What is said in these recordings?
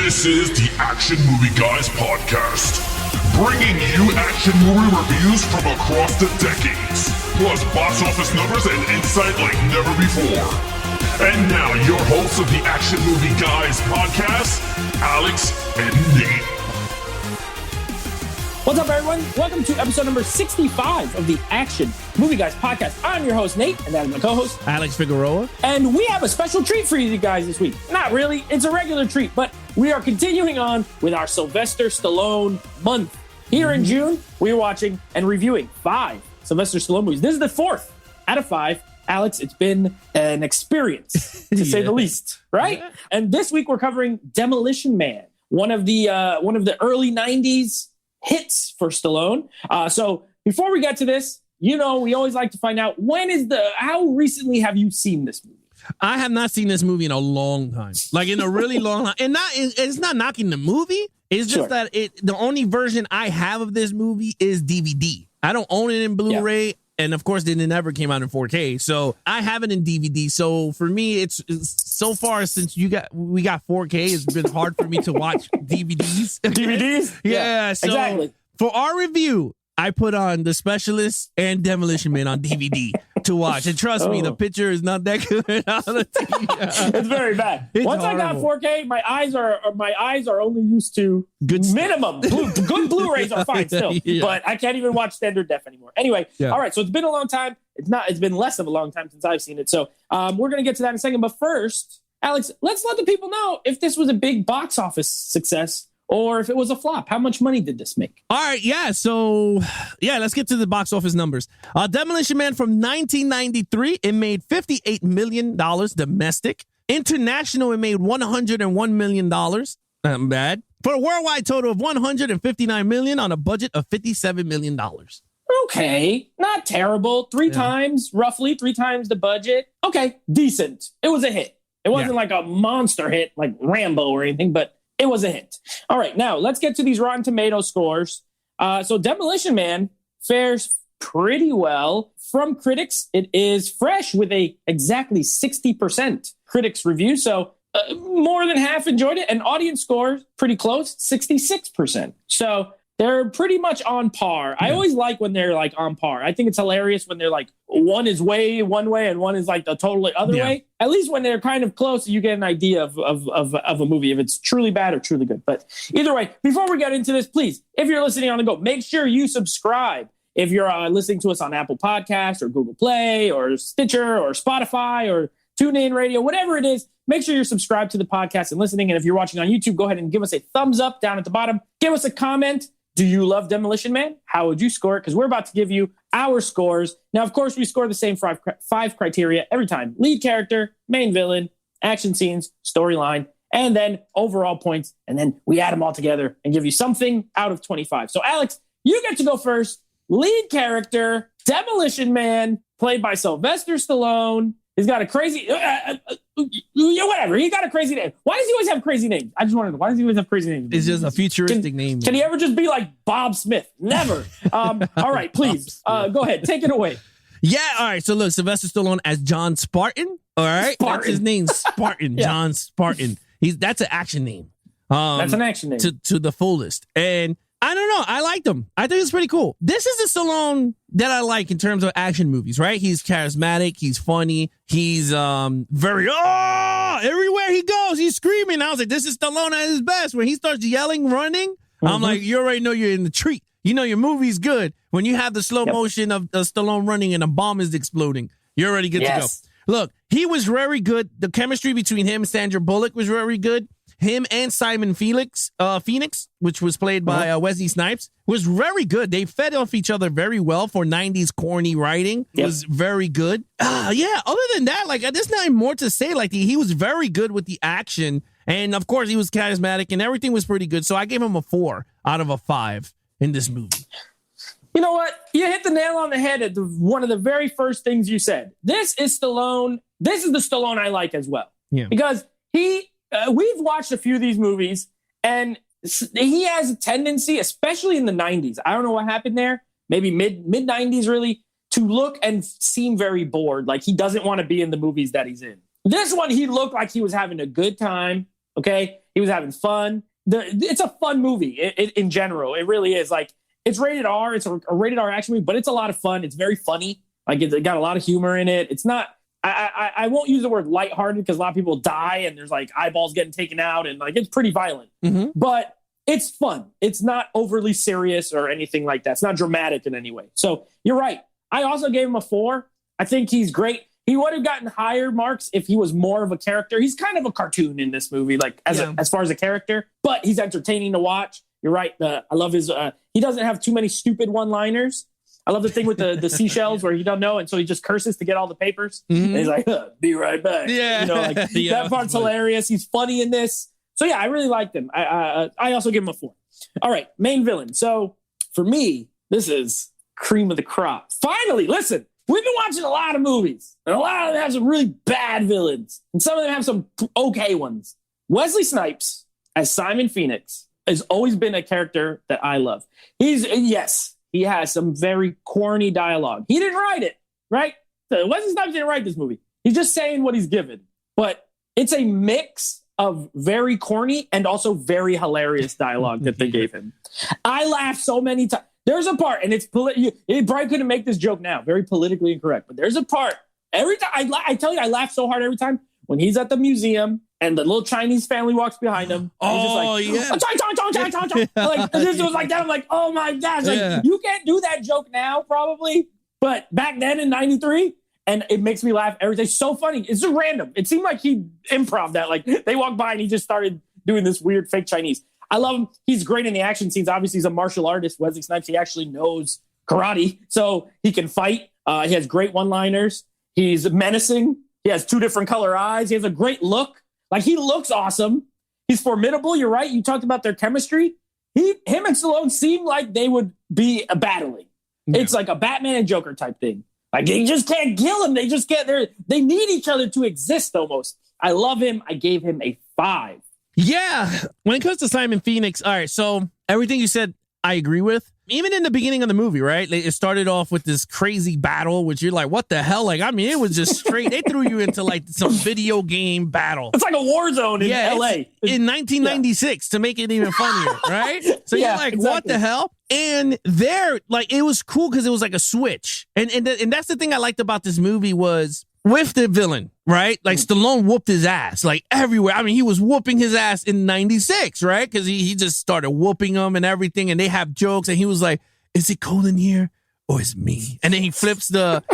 This is the Action Movie Guys podcast, bringing you action movie reviews from across the decades, plus box office numbers and insight like never before. And now, your hosts of the Action Movie Guys podcast, Alex and Nate. What's up, everyone? Welcome to episode number 65 of the Action Movie Guys podcast. I'm your host, Nate, and that is my co-host, Alex Figueroa. And we have a special treat for you guys this week. Not really, it's a regular treat, but we are continuing on with our Sylvester Stallone month. Here in June, we're watching and reviewing 5 Sylvester Stallone movies. This is the 4th out of 5. Alex, it's been an experience, to say the least, right? Yeah. And this week we're covering Demolition Man, one of the early 90s hits for Stallone. So before we get to this, we always like to find out how recently have you seen this movie? I have not seen this movie in a long time, like in a really long time. And it's not knocking the movie. It's just that the only version I have of this movie is DVD. I don't own it in Blu-ray. Yeah. And of course, it never came out in 4K. So I have it in DVD. So for me, it's so far since we got 4K, it's been hard for me to watch DVDs. DVDs? Yeah, so exactly. For our review, I put on The Specialist and Demolition Man on DVD to watch. And trust me, the picture is not that good on the TV. It's very bad. Once horrible. I got 4K, my eyes are only used to good minimum. Good Blu-rays are fine still, but I can't even watch standard def anymore. Anyway, all right. So it's been a long time. It's been less of a long time since I've seen it. So we're gonna get to that in a second. But first, Alex, let's let the people know if this was a big box office success or if it was a flop. How much money did this make? All right, So, let's get to the box office numbers. Demolition Man from 1993, it made $58 million domestic. International, it made $101 million. Not bad. For a worldwide total of $159 million on a budget of $57 million. Okay, not terrible. Roughly three times the budget. Okay, decent. It was a hit. It wasn't like a monster hit like Rambo or anything, but it was a hit. All right, now let's get to these Rotten Tomato scores. So Demolition Man fares pretty well. From critics, it is fresh with a exactly 60% critics review. So more than half enjoyed it. And audience score, pretty close, 66%. So they're pretty much on par. I always like when they're like on par. I think it's hilarious when they're like one is way one way and one is like the totally other way. At least when they're kind of close, you get an idea of a movie, if it's truly bad or truly good. But either way, before we get into this, please, if you're listening on the go, make sure you subscribe. If you're listening to us on Apple Podcasts or Google Play or Stitcher or Spotify or TuneIn Radio, whatever it is, make sure you're subscribed to the podcast and listening. And if you're watching on YouTube, go ahead and give us a thumbs up down at the bottom. Give us a comment. Do you love Demolition Man? How would you score it? Because we're about to give you our scores. Now, of course, we score the same five criteria every time. Lead character, main villain, action scenes, storyline, and then overall points. And then we add them all together and give you something out of 25. So, Alex, you get to go first. Lead character, Demolition Man, played by Sylvester Stallone. He's got a crazy... whatever. He got a crazy name. Why does he always have crazy names? I just want to know. Why does he always have crazy names? It's just a futuristic name. Can he ever just be like Bob Smith? Never. All right, please. Go ahead. Take it away. Yeah, all right. So look, Sylvester Stallone as John Spartan. All right. Spartan. That's his name, Spartan. John Spartan. That's an action name. That's an action name. To the fullest. And I don't know. I liked him. I think it's pretty cool. This is the Stallone that I like in terms of action movies, right? He's charismatic. He's funny. He's very, everywhere he goes, he's screaming. I was like, this is Stallone at his best. When he starts yelling, running, I'm like, you already know you're in the treat. You know your movie's good. When you have the slow motion of Stallone running and a bomb is exploding, you're already good to go. Look, he was very good. The chemistry between him and Sandra Bullock was very good. Him and Simon Phoenix, which was played by Wesley Snipes, was very good. They fed off each other very well for 90s corny writing. It was very good. Other than that, like, there's not more to say. Like, he was very good with the action. And, of course, he was charismatic and everything was pretty good. So I gave him a 4 out of a 5 in this movie. You know what? You hit the nail on the head at one of the very first things you said. This is Stallone. This is the Stallone I like as well. Yeah. Because we've watched a few of these movies, and he has a tendency, especially in the 90s, I don't know what happened there, maybe mid-90s really, to look and seem very bored, like he doesn't want to be in the movies that he's in. This one, he looked like he was having a good time, okay? He was having fun. It's a fun movie in general. It really is. Like, it's rated R. It's a rated R action movie, but it's a lot of fun. It's very funny. Like, it got a lot of humor in it. It's not, I won't use the word lighthearted because a lot of people die and there's like eyeballs getting taken out and like it's pretty violent. But it's fun. It's not overly serious or anything like that. It's not dramatic in any way. So you're right. I also gave him a 4. I think he's great. He would have gotten higher marks if he was more of a character. He's kind of a cartoon in this movie, like as far as a character, but he's entertaining to watch. You're right. I love his, he doesn't have too many stupid one-liners. I love the thing with the seashells where he don't know, and so he just curses to get all the papers. And he's like, be right back. Yeah. You know, like, that part's hilarious. He's funny in this. So yeah, I really liked him. I also give him a 4. All right, main villain. So for me, this is cream of the crop. Finally, listen, we've been watching a lot of movies, and a lot of them have some really bad villains, and some of them have some okay ones. Wesley Snipes as Simon Phoenix has always been a character that I love. He has some very corny dialogue. He didn't write it, right? Wesley Snipes didn't write this movie. He's just saying what he's given. But it's a mix of very corny and also very hilarious dialogue that they gave him. I laughed so many times. There's a part, and it's Brian couldn't make this joke now, very politically incorrect, but there's a part every time. I tell you, I laugh so hard every time when he's at the museum and the little Chinese family walks behind him. Oh, he's yeah. just like, like, this was like that. I'm like, oh my gosh. Like, you can't do that joke now, probably. But back then in 93, and it makes me laugh every day. So funny. It's just random. It seemed like he improv that. Like, they walked by and he just started doing this weird fake Chinese. I love him. He's great in the action scenes. Obviously, he's a martial artist. Wesley Snipes, he actually knows karate, so he can fight. He has great one-liners. He's menacing. He has 2 different color eyes. He has a great look. Like, he looks awesome. He's formidable. You're right. You talked about their chemistry. Him and Stallone seem like they would be battling. Yeah. It's like a Batman and Joker type thing. Like, they just can't kill him. They just can't. They need each other to exist almost. I love him. I gave him a 5. Yeah. When it comes to Simon Phoenix, all right, so everything you said, I agree with. Even in the beginning of the movie, right? It started off with this crazy battle, which you're like, what the hell? Like, I mean, it was just straight. They threw you into like some video game battle. It's like a war zone in LA. In 1996 to make it even funnier, right? So you're like, exactly. What the hell? And there, like, it was cool because it was like a switch. And that's the thing I liked about this movie was with the villain, right? Like, Stallone whooped his ass, like, everywhere. I mean, he was whooping his ass in 96, right? Because he just started whooping him and everything, and they have jokes, and he was like, is it cold in here, or is it me? And then he flips the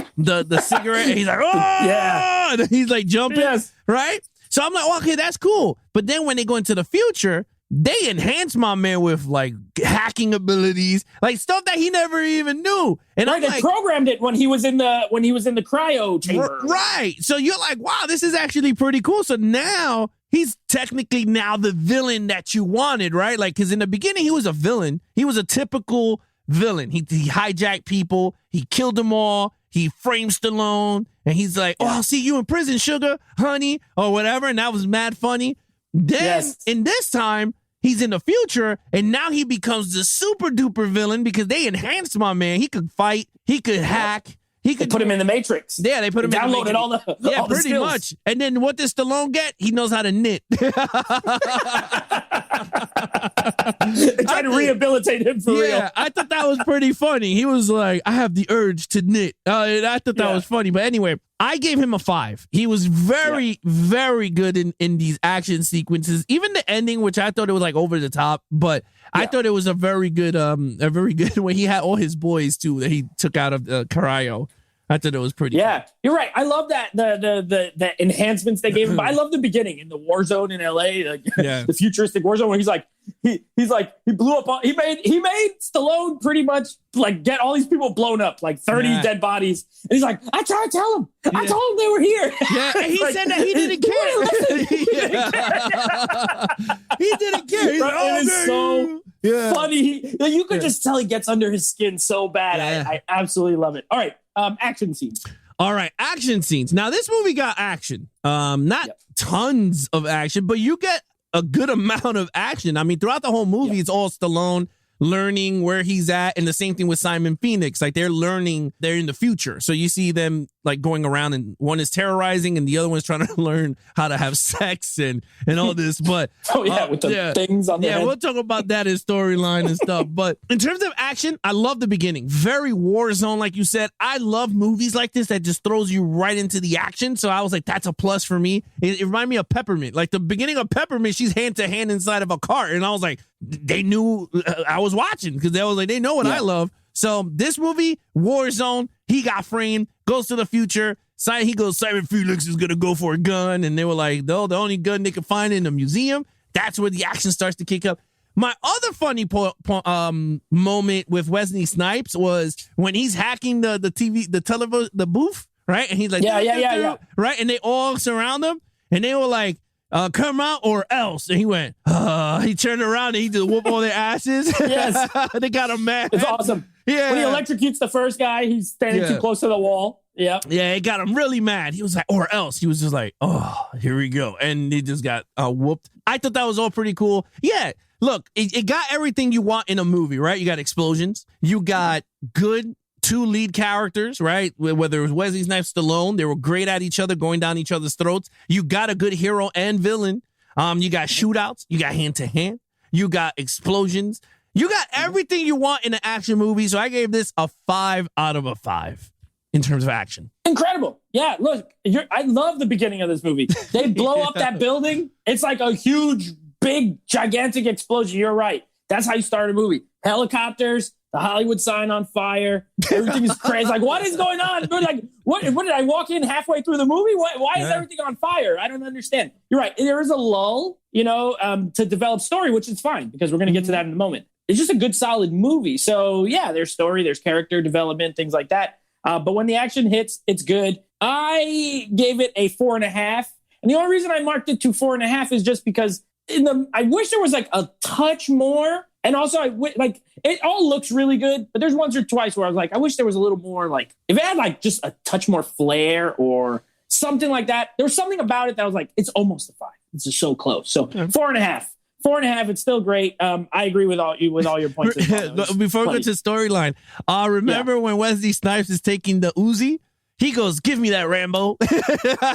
cigarette, and he's like, oh! Yeah. And then he's, like, jumping, right? So I'm like, okay, that's cool. But then when they go into the future, they enhance my man with like hacking abilities, like stuff that he never even knew. And right, they programmed it when he was in the cryo chamber. Right. So you're like, wow, this is actually pretty cool. So now he's technically now the villain that you wanted, right? Like, because in the beginning he was a villain. He was a typical villain. He hijacked people. He killed them all. He framed Stallone, and he's like, oh, I'll see you in prison, sugar, honey, or whatever. And that was mad funny. Then in this time, he's in the future, and now he becomes the super duper villain because they enhanced my man. He could fight, he could hack, he could put him in the Matrix. Yeah, they put him downloaded in the Matrix. all the pretty skills. much. And then what does Stallone get? He knows how to knit. They tried to rehabilitate him for real. I thought that was pretty funny. He was like, I have the urge to knit. I thought that was funny. But anyway, I gave him a 5. He was very, very good in these action sequences. Even the ending, which I thought it was like over the top, but I thought it was a very good when he had all his boys too that he took out of cryo. I thought it was pretty. Yeah, cool. You're right. I love that the enhancements they gave him. But I love the beginning in the war zone in LA, like the futuristic war zone where he's like he blew up. He made Stallone pretty much like get all these people blown up, like 30 dead bodies. And he's like, I tried to tell him. I told him they were here. Yeah, and he said that he didn't care. He didn't care. He's like, it is so funny. You could just tell he gets under his skin so bad. I absolutely love it. All right. Action scenes. All right, action scenes. Now, this movie got action. Not tons of action, but you get a good amount of action. I mean, throughout the whole movie, it's all Stallone learning where he's at, and the same thing with Simon Phoenix. Like, they're learning, they're in the future. So you see them like going around, and one is terrorizing and the other one's trying to learn how to have sex and all this. But with the things on the head. We'll talk about that in storyline and stuff. But in terms of action, I love the beginning. Very war zone, like you said. I love movies like this that just throws you right into the action. So I was like, that's a plus for me. It reminded me of Peppermint. Like the beginning of Peppermint, she's hand to hand inside of a cart, and I was like, they knew I was watching, because they was like, they know what I love. So this movie, Warzone, he got framed, goes to the future. He goes, Simon Felix is going to go for a gun. And they were like, no, the only gun they could find in the museum. That's where the action starts to kick up. My other funny moment with Wesley Snipes was when he's hacking the TV, the booth, right? And he's like, yeah. Right? And they all surround him. And they were like, come out or else. And he went, he turned around and he just whooped all their asses. Yes. They got him mad. It's awesome. Yeah. When he electrocutes the first guy, he's standing too close to the wall. Yeah. Yeah, it got him really mad. He was like, or else. He was just like, oh, here we go. And he just got whooped. I thought that was all pretty cool. Yeah. Look, it got everything you want in a movie, right? You got explosions. You got good 2 lead characters, right? Whether it was Wesley Snipes, Stallone, they were great at each other, going down each other's throats. You got a good hero and villain. You got shootouts. You got hand-to-hand. You got explosions. You got everything you want in an action movie. So I gave this a 5 out of a 5 in terms of action. Incredible. Yeah, look, I love the beginning of this movie. They blow up that building. It's like a huge, big, gigantic explosion. You're right. That's how you start a movie. Helicopters, the Hollywood sign on fire. Everything is crazy. Like, what is going on? Like, what did I walk in halfway through the movie? Why is everything on fire? I don't understand. You're right. There is a lull, to develop story, which is fine, because we're going to get to that in a moment. It's just a good, solid movie. So yeah, there's story, there's character development, things like that. But when the action hits, it's good. I gave it a 4.5. And the only reason I marked it to 4.5 is just because I wish there was like a touch more. And also, it all looks really good, but there's once or twice where I was like, I wish there was a little more, like, if it had like just a touch more flair or something like that. There was something about it that was like, it's almost a 5. It's just so close. So 4.5. 4.5. It's still great. I agree with all your points. Before we go to storyline, remember when Wesley Snipes is taking the Uzi? He goes, give me that Rambo.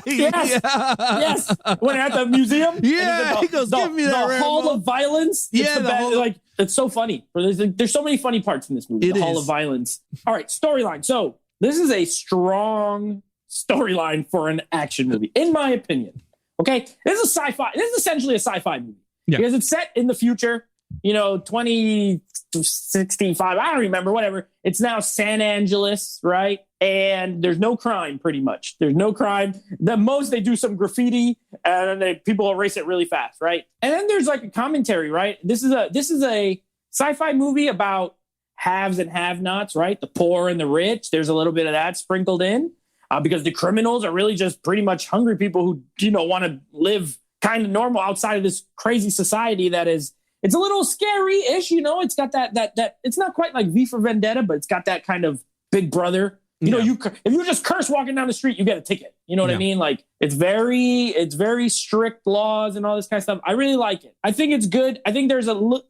Yes. When at the museum. Yeah. He goes, give me that Rambo. The Hall of Violence. Yeah. It's so funny. There's so many funny parts in this movie. Hall of Violence. All right. Storyline. So this is a strong storyline for an action movie, in my opinion. Okay. This is sci-fi. This is essentially a sci-fi movie. Yeah. Because it's set in the future, 2065. I don't remember, whatever. It's now San Angeles, right? And there's no crime, pretty much. There's no crime. The most, they do some graffiti and then people erase it really fast, right? And then there's like a commentary, right? This is a sci-fi movie about haves and have-nots, right? The poor and the rich. There's a little bit of that sprinkled in because the criminals are really just pretty much hungry people who, want to live kind of normal outside of this crazy society that is, it's a little scary-ish, It's got that it's not quite like V for Vendetta, but it's got that kind of Big Brother. If you just curse walking down the street, you get a ticket. You know what I mean? Like, it's very strict laws and all this kind of stuff. I really like it. I think it's good. I think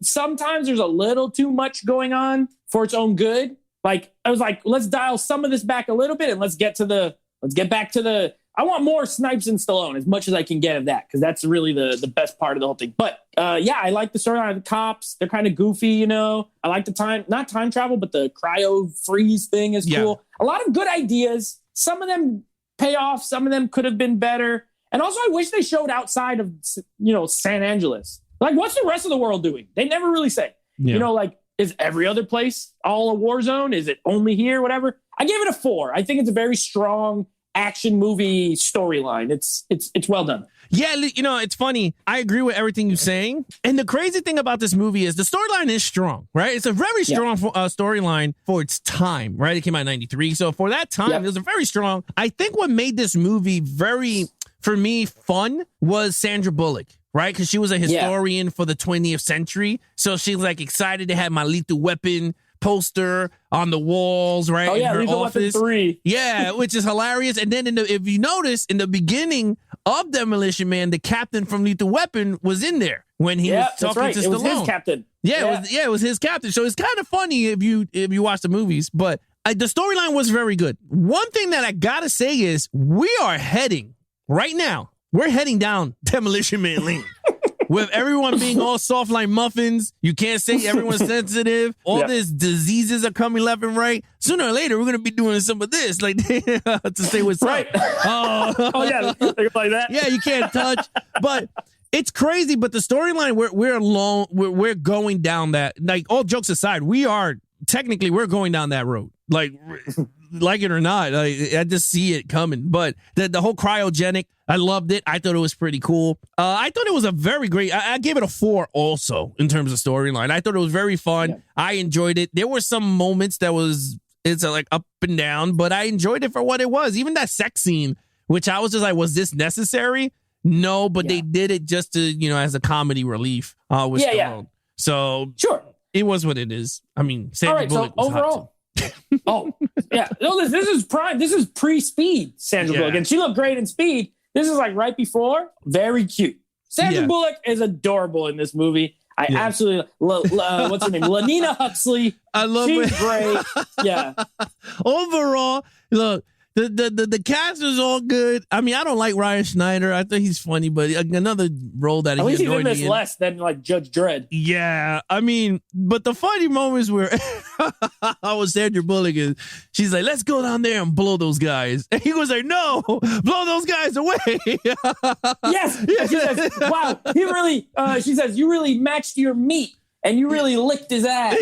sometimes there's a little too much going on for its own good. Like, I was like, let's dial some of this back a little bit and let's get back to the. I want more Snipes and Stallone as much as I can get of that, because that's really the best part of the whole thing. But I like the storyline of the cops. They're kind of goofy, I like the not time travel, but the cryo freeze thing is cool. A lot of good ideas. Some of them pay off. Some of them could have been better. And also, I wish they showed outside of, San Angeles. Like, what's the rest of the world doing? They never really say. Yeah. Is every other place all a war zone? Is it only here? Whatever. I gave it a 4. I think it's a very strong action movie storyline. It's well done. Yeah, it's funny. I agree with everything you're saying. And the crazy thing about this movie is the storyline is strong, right? It's a very strong storyline for its time, right? It came out in 93. So for that time, it was a very strong. I think what made this movie very, for me, fun was Sandra Bullock, right? Because she was a historian for the 20th century. So she's like excited to have my Lethal Weapon poster on the walls, right? Oh yeah, Lethal Weapon 3. Yeah, which is hilarious. And then if you notice in the beginning of Demolition Man, the captain from Lethal Weapon was in there when he was talking to Stallone. It was his captain. It was his captain. So it's kind of funny if you watch the movies. But The storyline was very good. One thing that I gotta say is we're heading down Demolition Man lane. With everyone being all soft like muffins, you can't say everyone's sensitive. All these diseases are coming left and right. Sooner or later, we're gonna be doing some of this, like to say what's right. up. Oh yeah, like that. Yeah, you can't touch. But it's crazy. But the storyline, we're going down that. Like all jokes aside, we're going down that road. Like it or not, I just see it coming. But the whole cryogenic, I loved it. I thought it was pretty cool. I thought it was a very great. I gave it a 4 also in terms of storyline. I thought it was very fun. Yeah. I enjoyed it. There were some moments it's like up and down, but I enjoyed it for what it was. Even that sex scene, which I was just like, was this necessary? No, but they did it just to, as a comedy relief. With Stallone. So sure, it was what it is. I mean, Sandra Bullock was overall. hot. Oh, yeah. No, this is prime. This is pre-Speed Sandra Bullock. And she looked great in Speed. This is like right before. Very cute. Sandra Bullock is adorable in this movie. I absolutely, what's her name? Lenina Huxley. I love She's it. great. Yeah. Overall, look, the cast is all good. I mean, I don't like Ryan Schneider. I think he's funny, but another role that at least he he's in this less than like Judge Dredd. Yeah, I mean, but the funny moments where I was Sandra Bullock is she's like, "Let's go down there and blow those guys," and he was like, "No, blow those guys away." Yes, and she says, "Wow, he really." She says, "You really matched your meat." And you really licked his ass.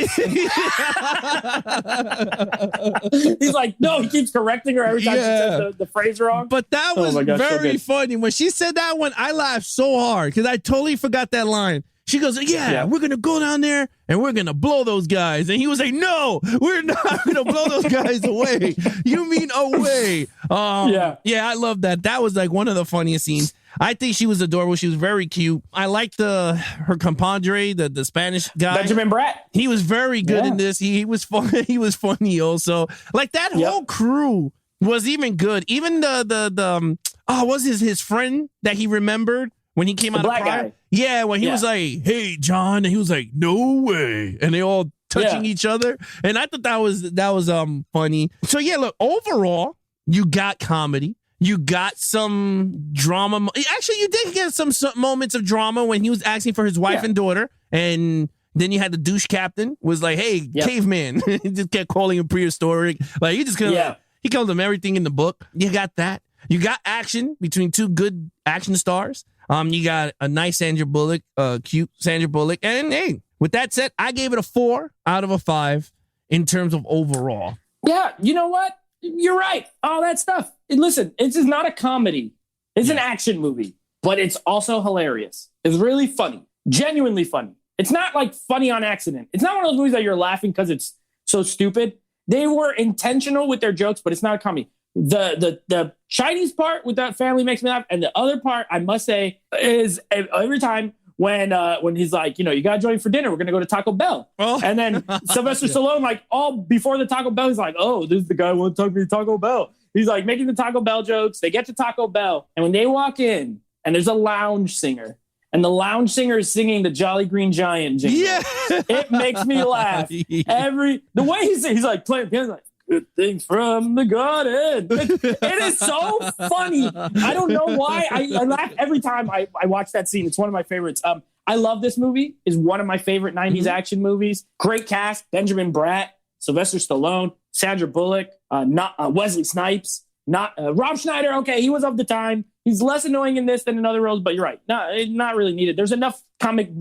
He's like, no, he keeps correcting her every time she says the phrase wrong. But that was very funny. When she said that one, I laughed so hard because I totally forgot that line. She goes, we're going to go down there and we're going to blow those guys. And he was like, no, we're not going to blow those guys away. You mean away. Yeah, I love that. That was like one of the funniest scenes. I think she was adorable. She was very cute. I liked her compadre, the Spanish guy. Benjamin Bratt. He was very good in this. He was fun. He was funny also. Like that whole crew was even good. Even was his friend that he remembered when he came out of Pride? Yeah, when he was like, "Hey, John," and he was like, "No way," and they all touching each other, and I thought that was funny. So yeah, look, overall, you got comedy. You got some drama. Actually, you did get some moments of drama when he was asking for his wife and daughter. And then you had the douche captain was like, "Hey, caveman." He just kept calling him prehistoric. Like, he just he called him everything in the book. You got that. You got action between two good action stars. You got a nice Sandra Bullock, cute Sandra Bullock. And hey, with that said, I gave it a 4 out of a 5 in terms of overall. Yeah, you know what? You're right. All that stuff. And listen, this is not a comedy. It's an action movie, but it's also hilarious. It's really funny, genuinely funny. It's not like funny on accident. It's not one of those movies that you're laughing because it's so stupid. They were intentional with their jokes, but it's not a comedy. The Chinese part with that family makes me laugh, and the other part, I must say, is every time when he's like, you got to join for dinner. We're going to go to Taco Bell. Oh. And then Sylvester Stallone, like all before the Taco Bell, he's like, oh, this is the guy who wants to talk to me to Taco Bell. He's like making the Taco Bell jokes. They get to Taco Bell. And when they walk in and there's a lounge singer and the lounge singer is singing the Jolly Green Giant jingle, it makes me laugh. The way he's like playing piano, like, good things from the garden. It is so funny. I don't know why. I laugh every time I watch that scene. It's one of my favorites. I love this movie. It's one of my favorite 90s action movies. Great cast. Benjamin Bratt, Sylvester Stallone, Sandra Bullock, Wesley Snipes, Rob Schneider. Okay, he was of the time. He's less annoying in this than in other roles, but you're right. Not really needed. There's enough comic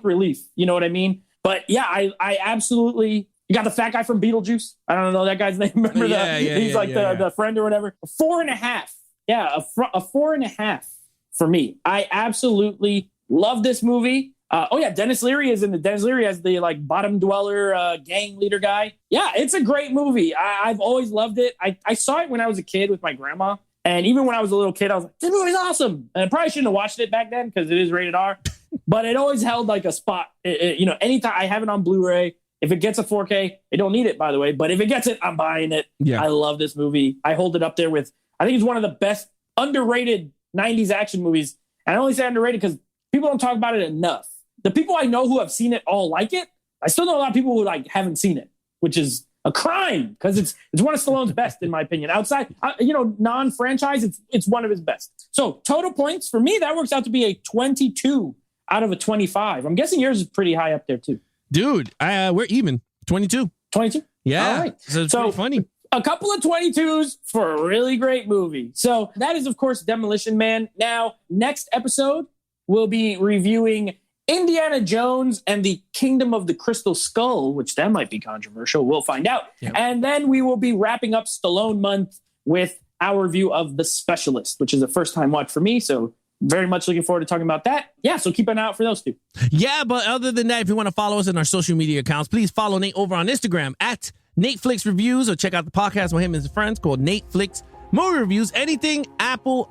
relief. You know what I mean? But yeah, I absolutely... You got the fat guy from Beetlejuice. I don't know that guy's name. Remember he's the friend or whatever. 4.5. Yeah, a 4.5 for me. I absolutely love this movie. Dennis Leary is in the. Dennis Leary as the like bottom dweller gang leader guy. Yeah, it's a great movie. I've always loved it. I saw it when I was a kid with my grandma, and even when I was a little kid, I was like, "This movie's awesome." And I probably shouldn't have watched it back then because it is rated R, but it always held like a spot. Anytime I have it on Blu-ray. If it gets a 4K, I don't need it, by the way. But if it gets it, I'm buying it. Yeah. I love this movie. I hold it up there with, I think it's one of the best underrated 90s action movies. And I only say underrated because people don't talk about it enough. The people I know who have seen it all like it. I still know a lot of people who like haven't seen it, which is a crime because it's one of Stallone's best, in my opinion. Outside, non-franchise, it's one of his best. So total points for me, that works out to be a 22 out of a 25. I'm guessing yours is pretty high up there too. Dude, we're even. 22. 22? Yeah. All right. So it's pretty funny. A couple of 22s for a really great movie. So that is, of course, Demolition Man. Now, next episode, we'll be reviewing Indiana Jones and the Kingdom of the Crystal Skull, which that might be controversial. We'll find out. Yep. And then we will be wrapping up Stallone month with our review of The Specialist, which is a first-time watch for me. So very much looking forward to talking about that. Yeah, so keep an eye out for those two. Yeah, but other than that, if you want to follow us in our social media accounts, please follow Nate over on Instagram at Nate Flicks Reviews, or check out the podcast with him and his friends called Nate Flicks Movie Reviews. Anything Apple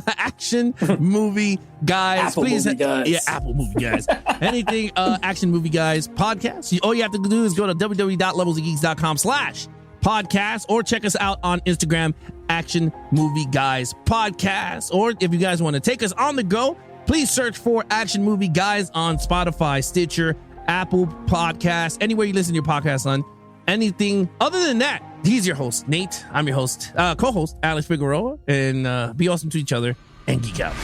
action movie guys. Apple please, movie guys. Yeah, Apple movie guys. Anything action movie guys podcast. All you have to do is go to www.levelsofgeeks.com/podcast, or check us out on Instagram, Action Movie Guys Podcast. Or if you guys want to take us on the go, please search for Action Movie Guys on Spotify, Stitcher, Apple Podcasts, anywhere you listen to your podcast on. Anything other than that, he's your host, Nate. I'm your host, co-host, Alex Figueroa, and be awesome to each other and geek out.